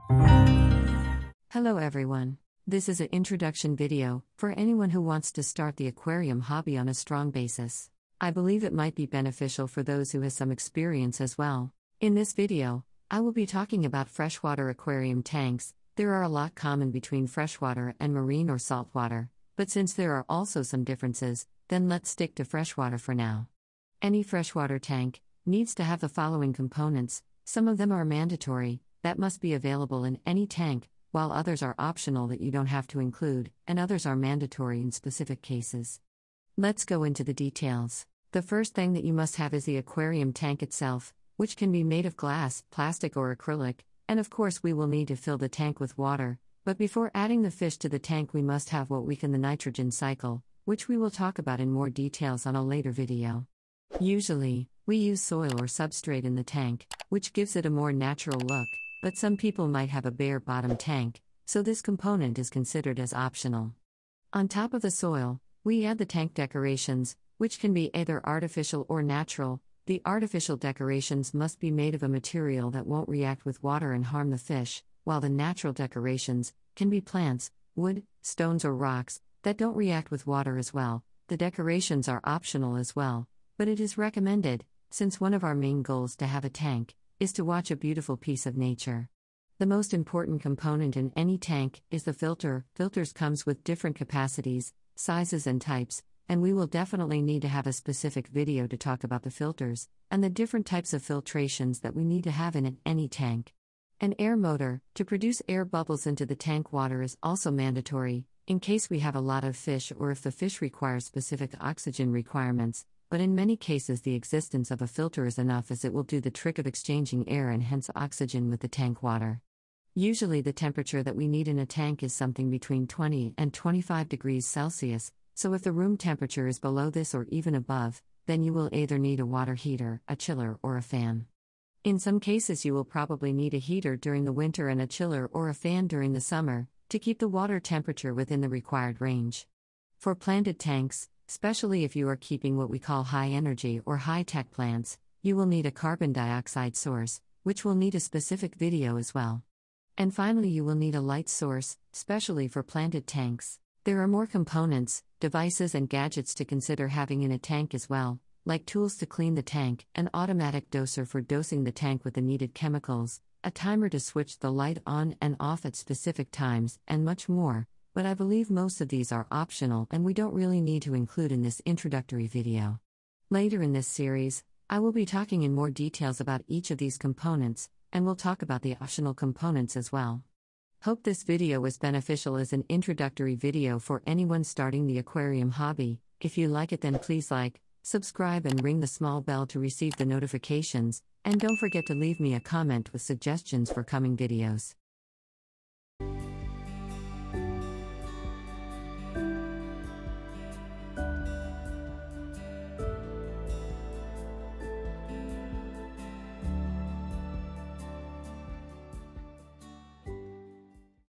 Hello everyone. This is an introduction video for anyone who wants to start the aquarium hobby on a strong basis. I believe it might be beneficial for those who have some experience as well. In this video, I will be talking about freshwater aquarium tanks. There are a lot common between freshwater and marine or saltwater, but since there are also some differences, then let's stick to freshwater for now. Any freshwater tank needs to have the following components. Some of them are mandatory, that must be available in any tank, while others are optional that you don't have to include, and others are mandatory in specific cases. Let's go into the details. The first thing that you must have is the aquarium tank itself, which can be made of glass, plastic, or acrylic, and of course we will need to fill the tank with water, but before adding the fish to the tank we must have what we call the nitrogen cycle, which we will talk about in more details on a later video. Usually, we use soil or substrate in the tank, which gives it a more natural look, but some people might have a bare bottom tank, so this component is considered as optional. On top of the soil, we add the tank decorations, which can be either artificial or natural. The artificial decorations must be made of a material that won't react with water and harm the fish, while the natural decorations can be plants, wood, stones, or rocks that don't react with water as well. The decorations are optional as well, but it is recommended, since one of our main goals to have a tank is to watch a beautiful piece of nature. The most important component in any tank is the filter. Filters comes with different capacities, sizes and types, and we will definitely need to have a specific video to talk about the filters and the different types of filtrations that we need to have in any tank. An air motor, to produce air bubbles into the tank water, is also mandatory, in case we have a lot of fish or if the fish requires specific oxygen requirements, but in many cases the existence of a filter is enough, as it will do the trick of exchanging air and hence oxygen with the tank water. Usually the temperature that we need in a tank is something between 20 and 25 degrees Celsius, so if the room temperature is below this or even above, then you will either need a water heater, a chiller, or a fan. In some cases you will probably need a heater during the winter and a chiller or a fan during the summer, to keep the water temperature within the required range. For planted tanks, especially if you are keeping what we call high-energy or high-tech plants, you will need a carbon dioxide source, which will need a specific video as well. And finally you will need a light source, especially for planted tanks. There are more components, devices and gadgets to consider having in a tank as well, like tools to clean the tank, an automatic doser for dosing the tank with the needed chemicals, a timer to switch the light on and off at specific times, and much more. But I believe most of these are optional and we don't really need to include in this introductory video. Later in this series, I will be talking in more details about each of these components, and we'll talk about the optional components as well. Hope this video was beneficial as an introductory video for anyone starting the aquarium hobby. If you like it, then please like, subscribe and ring the small bell to receive the notifications, and don't forget to leave me a comment with suggestions for coming videos.